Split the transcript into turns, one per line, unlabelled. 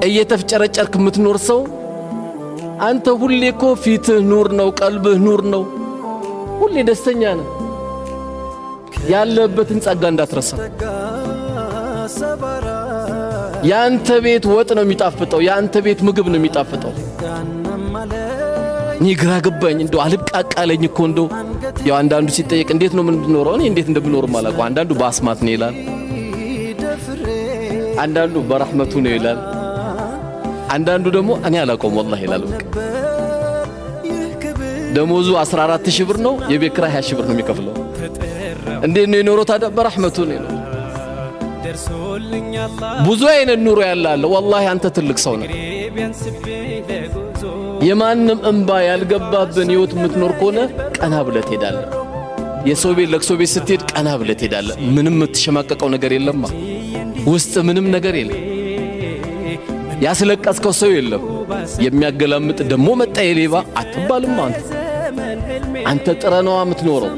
እየተፍጨረጨርክ የምትኖር ሰው አንተ ሁሌ እኮ ፊትህ ኑር ነው፣ ቀልብህ ኑር ነው፣ ሁሌ ደስተኛ ነህ። ያለበትን ጸጋ እንዳትረሳ። ያንተ ቤት ወጥ ነው የሚጣፍጠው፣ ያንተ ቤት ምግብ ነው የሚጣፍጠው። እኔ ግራ ገባኝ፣ እንደው አልብቃቃለኝ እኮ እንደው ያው አንዳንዱ ሲጠየቅ እንዴት ነው የምንኖረው? እኔ እንዴት እንደምኖር ማላውቅ፣ አንዳንዱ በአስማት ነው ይላል፣ አንዳንዱ በረህመቱ ነው ይላል፣ አንዳንዱ ደግሞ እኔ አላውቀውም ወላሂ ይላል። በቃ ደሞዙ 14000 ብር ነው፣ የቤት ኪራይ 20 ሺህ ብር ነው የሚከፍለው። እንዴት ነው የኖረው ታዲያ? በረህመቱ ነው ይላል። ብዙ አይነት ኑሮ ያላለ ወላሂ አንተ ትልቅ ሰው ነህ። የማንም እንባ ያልገባብን ህይወት የምትኖር ከሆነ ቀና ብለህ ትሄዳለህ። የሰው ቤት ለቅሶ ቤት ስትሄድ ቀና ብለህ ትሄዳለህ። ምንም የምትሸማቀቀው ነገር የለማ፣ ውስጥ ምንም ነገር የለም። ያስለቀስከው ሰው የለም። የሚያገላምጥ ደሞ መጣ የሌባ አትባልም። አንተ ጥረነዋ የምትኖረው